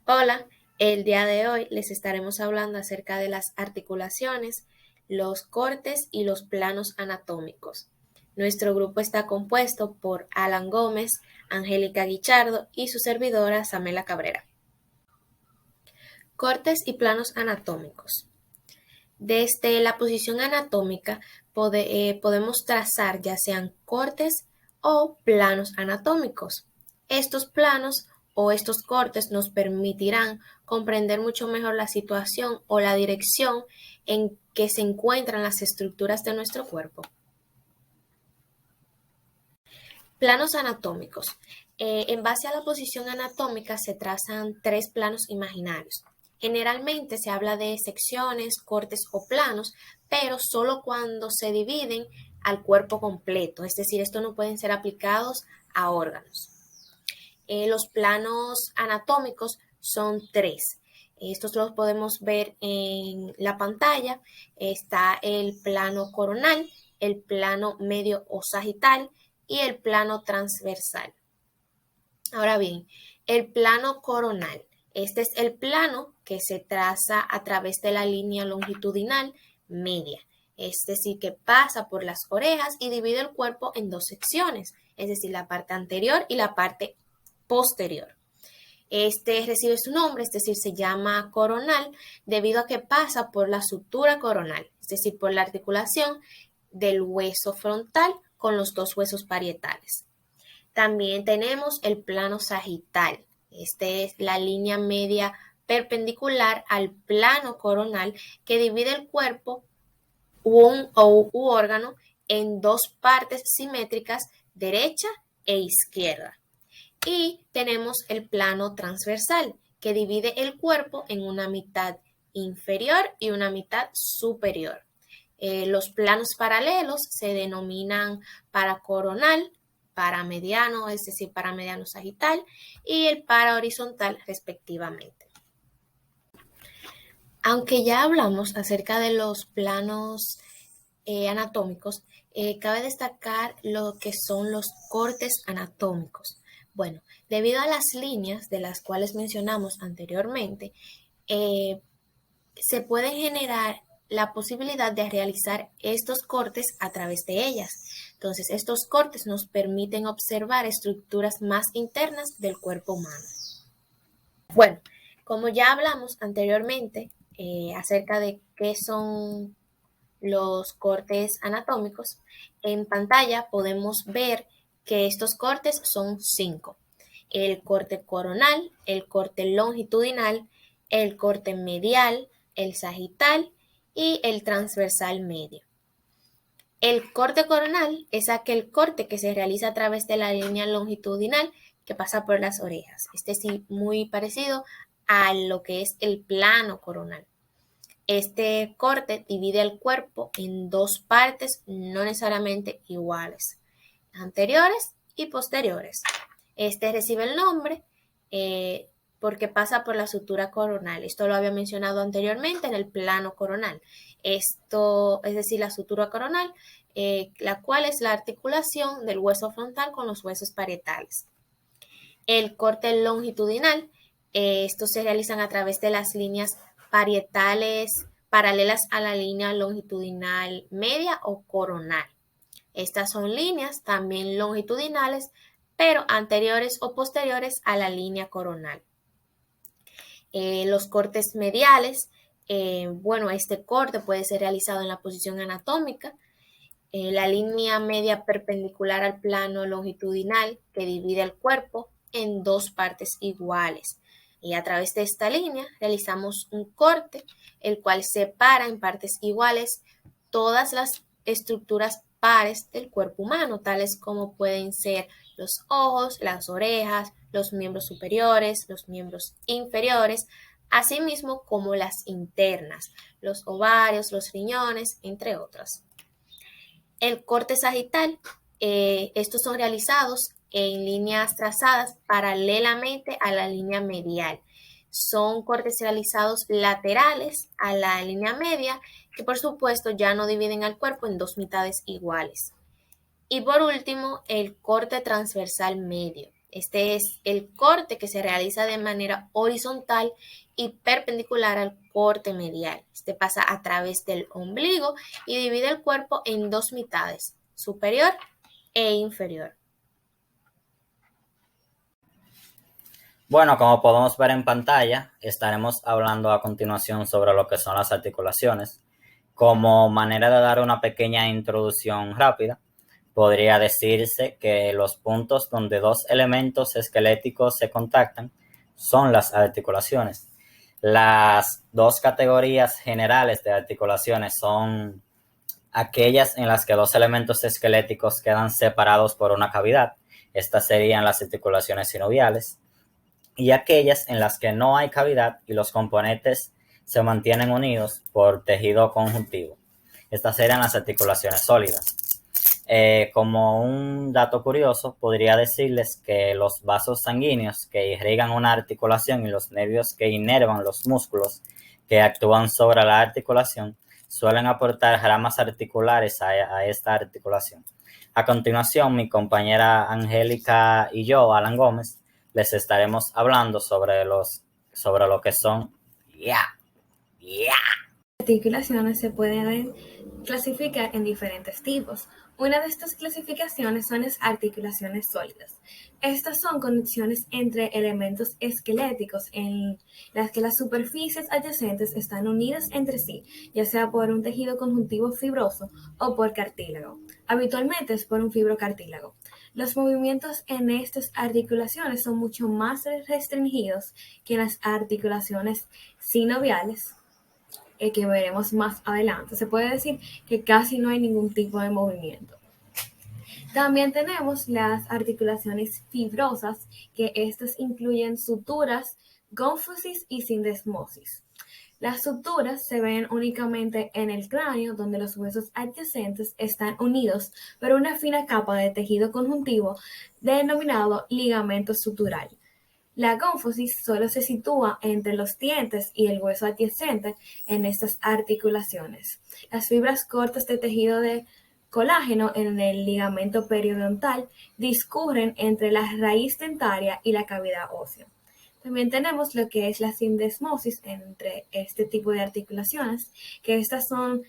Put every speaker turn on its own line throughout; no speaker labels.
Hola, el día de hoy les estaremos hablando acerca de las articulaciones, los cortes y los planos anatómicos. Nuestro grupo está compuesto por Alan Gómez, Angélica Guichardo y su servidora Samela Cabrera. Cortes y planos anatómicos. Desde la posición anatómica podemos trazar ya sean cortes o planos anatómicos. Estos planos o estos cortes nos permitirán comprender mucho mejor la situación o la dirección en que se encuentran las estructuras de nuestro cuerpo. Planos anatómicos. En base a la posición anatómica se trazan tres planos imaginarios. Generalmente se habla de secciones, cortes o planos, pero solo cuando se dividen al cuerpo completo, es decir, estos no pueden ser aplicados a órganos. Los planos anatómicos son tres. Estos los podemos ver en la pantalla. Está el plano coronal, el plano medio o sagital y el plano transversal. Ahora bien, el plano coronal. Este es el plano que se traza a través de la línea longitudinal media. Es decir, que pasa por las orejas y divide el cuerpo en dos secciones, es decir, la parte anterior y la parte posterior. Este recibe su nombre, es decir, se llama coronal debido a que pasa por la sutura coronal, es decir, por la articulación del hueso frontal con los dos huesos parietales. También tenemos el plano sagital. Este es la línea media perpendicular al plano coronal que divide el cuerpo u órgano en dos partes simétricas, derecha e izquierda. Y tenemos el plano transversal, que divide el cuerpo en una mitad inferior y una mitad superior. Los planos paralelos se denominan paracoronal, paramediano, es decir, paramediano sagital, y el parahorizontal respectivamente. Aunque ya hablamos acerca de los planos anatómicos, cabe destacar lo que son los cortes anatómicos. Bueno, debido a las líneas de las cuales mencionamos anteriormente, se puede generar la posibilidad de realizar estos cortes a través de ellas. Entonces, estos cortes nos permiten observar estructuras más internas del cuerpo humano. Bueno, como ya hablamos anteriormente acerca de qué son los cortes anatómicos, en pantalla podemos ver que estos cortes son 5. El corte coronal, el corte longitudinal, el corte medial, el sagital y el transversal medio. El corte coronal es aquel corte que se realiza a través de la línea longitudinal que pasa por las orejas. Este es muy parecido a lo que es el plano coronal. Este corte divide el cuerpo en dos partes no necesariamente iguales, anteriores y posteriores. Este recibe el nombre porque pasa por la sutura coronal. Esto lo había mencionado anteriormente en el plano coronal. Esto es decir, la sutura coronal, la cual es la articulación del hueso frontal con los huesos parietales. El corte longitudinal, estos se realizan a través de las líneas parietales paralelas a la línea longitudinal media o coronal. Estas son líneas también longitudinales, pero anteriores o posteriores a la línea coronal. Los cortes mediales, bueno, este corte puede ser realizado en la posición anatómica. La línea media perpendicular al plano longitudinal que divide el cuerpo en dos partes iguales. Y a través de esta línea realizamos un corte, el cual separa en partes iguales todas las estructuras pares del cuerpo humano, tales como pueden ser los ojos, las orejas, los miembros superiores, los miembros inferiores, asimismo como las internas, los ovarios, los riñones, entre otras. El corte sagital, estos son realizados en líneas trazadas paralelamente a la línea medial. Son cortes realizados laterales a la línea media, que por supuesto ya no dividen al cuerpo en dos mitades iguales. Y por último, el corte transversal medio. Este es el corte que se realiza de manera horizontal y perpendicular al corte medial. Este pasa a través del ombligo y divide el cuerpo en dos mitades, superior e inferior.
Bueno, como podemos ver en pantalla, estaremos hablando a continuación sobre lo que son las articulaciones. Como manera de dar una pequeña introducción rápida, podría decirse que los puntos donde dos elementos esqueléticos se contactan son las articulaciones. Las dos categorías generales de articulaciones son aquellas en las que dos elementos esqueléticos quedan separados por una cavidad. Estas serían las articulaciones sinoviales. Y aquellas en las que no hay cavidad y los componentes se mantienen unidos por tejido conjuntivo. Estas serían las articulaciones sólidas. Como un dato curioso, podría decirles que los vasos sanguíneos que irrigan una articulación y los nervios que inervan los músculos que actúan sobre la articulación suelen aportar ramas articulares a esta articulación. A continuación, mi compañera Angélica y yo, Alan Gómez, les estaremos hablando sobre lo que son
articulaciones se pueden clasificar en diferentes tipos. Una de estas clasificaciones son las articulaciones sólidas. Estas son conexiones entre elementos esqueléticos en las que las superficies adyacentes están unidas entre sí, ya sea por un tejido conjuntivo fibroso o por cartílago. Habitualmente es por un fibrocartílago. Los movimientos en estas articulaciones son mucho más restringidos que en las articulaciones sinoviales, que veremos más adelante. Se puede decir que casi no hay ningún tipo de movimiento. También tenemos las articulaciones fibrosas, que estas incluyen suturas, gónfosis y sindesmosis. Las suturas se ven únicamente en el cráneo, donde los huesos adyacentes están unidos por una fina capa de tejido conjuntivo denominado ligamento sutural. La gónfosis solo se sitúa entre los dientes y el hueso adyacente en estas articulaciones. Las fibras cortas de tejido de colágeno en el ligamento periodontal discurren entre la raíz dentaria y la cavidad ósea. También tenemos lo que es la sindesmosis entre este tipo de articulaciones, que estas son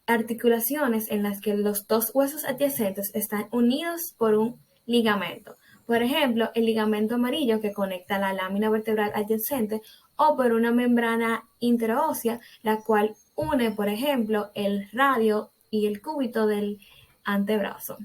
articulaciones en las que los dos huesos adyacentes están unidos por un ligamento. Por ejemplo, el ligamento amarillo que conecta la lámina vertebral adyacente, o por una membrana interósea, la cual une, por ejemplo, el radio y el cúbito del antebrazo.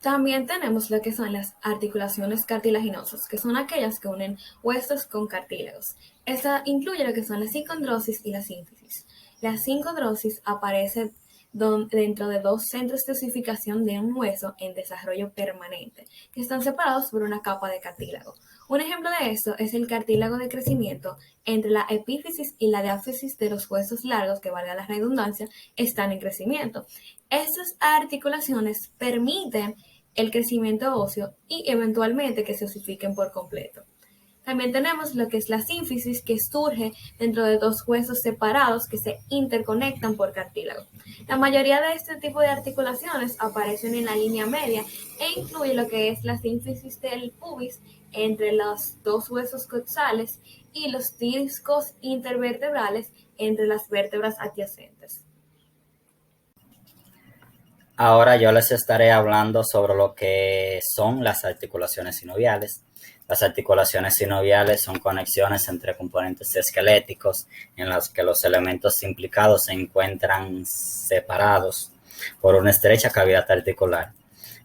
También tenemos lo que son las articulaciones cartilaginosas, que son aquellas que unen huesos con cartílagos. Esta incluye lo que son la sincondrosis y la sínfisis. La sincondrosis aparece dentro de dos centros de osificación de un hueso en desarrollo permanente, que están separados por una capa de cartílago. Un ejemplo de esto es el cartílago de crecimiento entre la epífisis y la diáfisis de los huesos largos, que valga la redundancia, están en crecimiento. Estas articulaciones permiten el crecimiento óseo y eventualmente que se osifiquen por completo. También tenemos lo que es la sínfisis, que surge dentro de dos huesos separados que se interconectan por cartílago. La mayoría de este tipo de articulaciones aparecen en la línea media e incluye lo que es la sínfisis del pubis entre los dos huesos coxales y los discos intervertebrales entre las vértebras adyacentes.
Ahora yo les estaré hablando sobre lo que son las articulaciones sinoviales. Las articulaciones sinoviales son conexiones entre componentes esqueléticos en las que los elementos implicados se encuentran separados por una estrecha cavidad articular.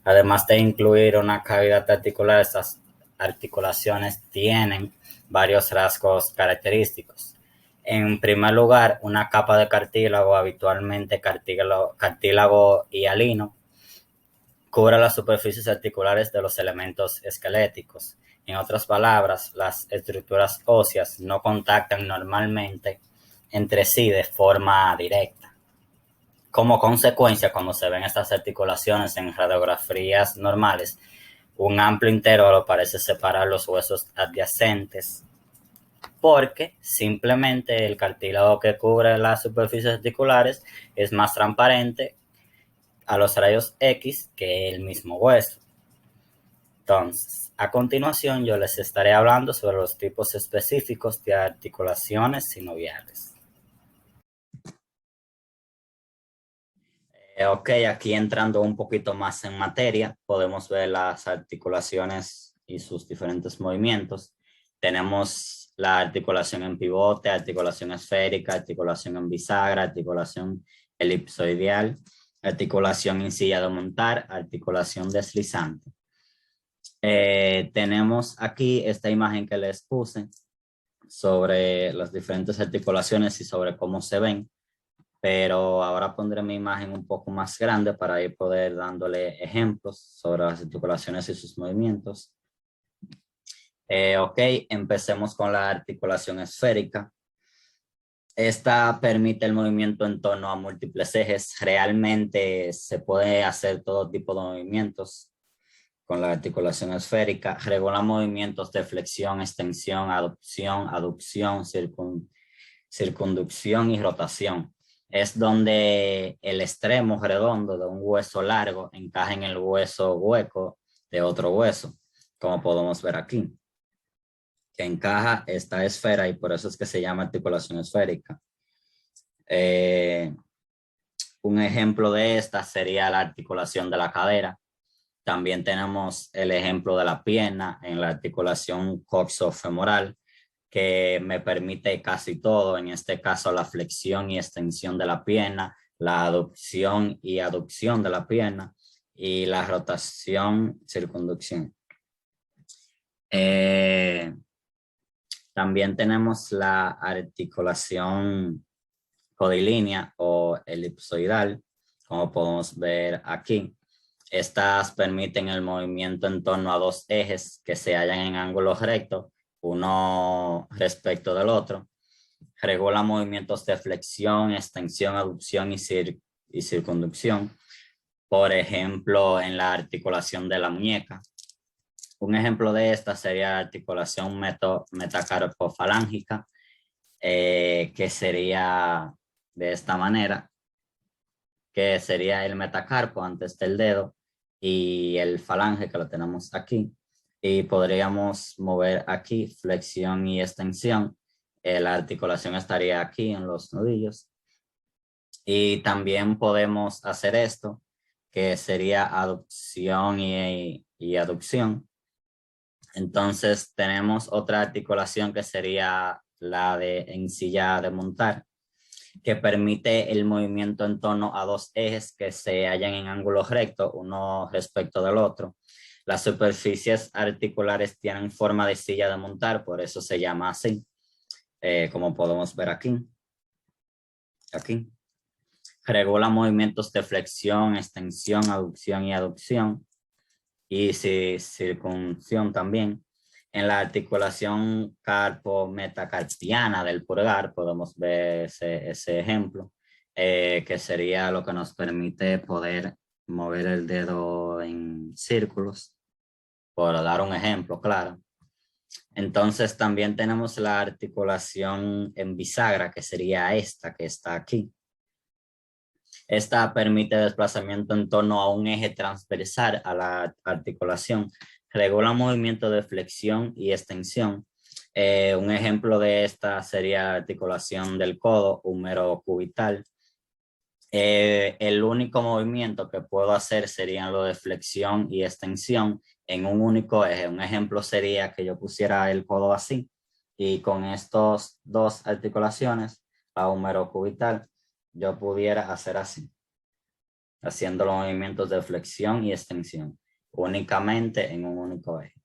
Además de incluir una cavidad articular, estas articulaciones tienen varios rasgos característicos. En primer lugar, una capa de cartílago, habitualmente cartílago hialino, cubre las superficies articulares de los elementos esqueléticos. En otras palabras, las estructuras óseas no contactan normalmente entre sí de forma directa. Como consecuencia, cuando se ven estas articulaciones en radiografías normales, un amplio intervalo parece separar los huesos adyacentes, porque simplemente el cartílago que cubre las superficies articulares es más transparente a los rayos X que el mismo hueso. Entonces, a continuación yo les estaré hablando sobre los tipos específicos de articulaciones sinoviales. Ok, aquí entrando un poquito más en materia, podemos ver las articulaciones y sus diferentes movimientos. Tenemos la articulación en pivote, articulación esférica, articulación en bisagra, articulación elipsoideal, articulación en silla de montar, articulación deslizante. Tenemos aquí esta imagen que les puse sobre las diferentes articulaciones y sobre cómo se ven, pero ahora pondré mi imagen un poco más grande para ir poder dándole ejemplos sobre las articulaciones y sus movimientos. Ok, empecemos con la articulación esférica. Esta permite el movimiento en torno a múltiples ejes. Realmente se puede hacer todo tipo de movimientos con la articulación esférica. Regula movimientos de flexión, extensión, aducción, circunducción y rotación. Es donde el extremo redondo de un hueso largo encaja en el hueso hueco de otro hueso, como podemos ver aquí, que encaja esta esfera y por eso es que se llama articulación esférica. Un ejemplo de esta sería la articulación de la cadera. También tenemos el ejemplo de la pierna en la articulación coxofemoral, que me permite casi todo, en este caso la flexión y extensión de la pierna, la aducción y aducción de la pierna y la rotación, circunducción. También tenemos la articulación codilínea o elipsoidal, como podemos ver aquí. Estas permiten el movimiento en torno a dos ejes que se hallan en ángulos rectos, uno respecto del otro. Regula movimientos de flexión, extensión, aducción y circunducción. Por ejemplo, en la articulación de la muñeca. Un ejemplo de esta sería la articulación metacarpofalángica, que sería de esta manera, que sería el metacarpo antes del dedo y el falange que lo tenemos aquí. Y podríamos mover aquí flexión y extensión. La articulación estaría aquí en los nudillos. Y también podemos hacer esto, que sería aducción y aducción. Entonces tenemos otra articulación que sería la de en silla de montar, que permite el movimiento en torno a dos ejes que se hallan en ángulos rectos, uno respecto del otro. Las superficies articulares tienen forma de silla de montar, por eso se llama así, como podemos ver aquí. Regula movimientos de flexión, extensión, aducción y aducción, y circunción también. En la articulación carpo-metacarpiana del pulgar podemos ver ese ejemplo, que sería lo que nos permite poder mover el dedo en círculos, por dar un ejemplo, claro. Entonces también tenemos la articulación en bisagra, que sería esta que está aquí. Esta permite desplazamiento en torno a un eje transversal a la articulación. Regula movimiento de flexión y extensión. Un ejemplo de esta sería la articulación del codo húmero-cubital. El único movimiento que puedo hacer sería lo de flexión y extensión en un único eje. Un ejemplo sería que yo pusiera el codo así y con estos dos articulaciones, la húmero-cubital, yo pudiera hacer así, haciendo los movimientos de flexión y extensión, únicamente en un único eje.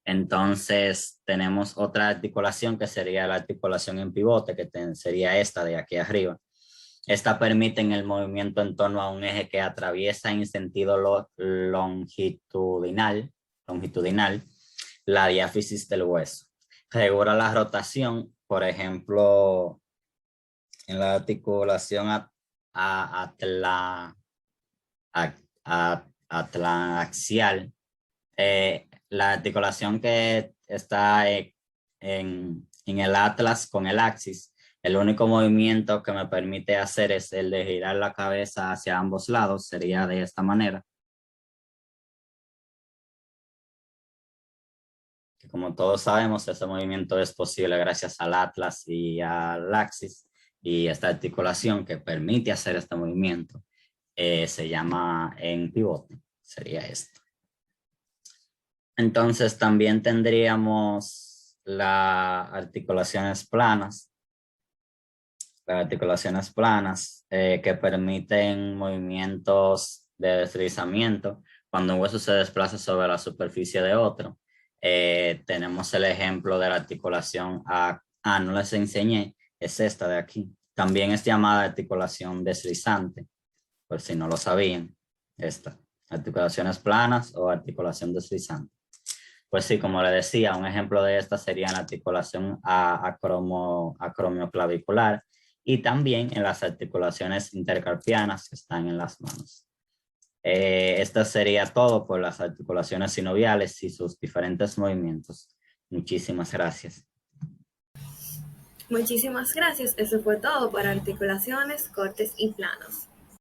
Entonces tenemos otra articulación que sería la articulación en pivote, que sería esta de aquí arriba. Esta permite el movimiento en torno a un eje que atraviesa en sentido longitudinal la diáfisis del hueso. Regula la rotación, por ejemplo, en la articulación atlanaxial, la articulación que está en el atlas con el axis. El único movimiento que me permite hacer es el de girar la cabeza hacia ambos lados, sería de esta manera. Como todos sabemos, ese movimiento es posible gracias al atlas y al axis, y esta articulación que permite hacer este movimiento se llama en pivote, sería esto. Entonces también tendríamos las articulaciones planas. Las articulaciones planas que permiten movimientos de deslizamiento cuando un hueso se desplaza sobre la superficie de otro. Tenemos el ejemplo de la articulación no les enseñé, es esta de aquí. También es llamada articulación deslizante, por si no lo sabían, esta. Articulaciones planas o articulación deslizante. Pues sí, como le decía, un ejemplo de esta sería la articulación acromioclavicular y también en las articulaciones intercarpianas que están en las manos. Esto sería todo por las articulaciones sinoviales y sus diferentes movimientos. Muchísimas gracias.
Muchísimas gracias. Eso fue todo para articulaciones, cortes y planos.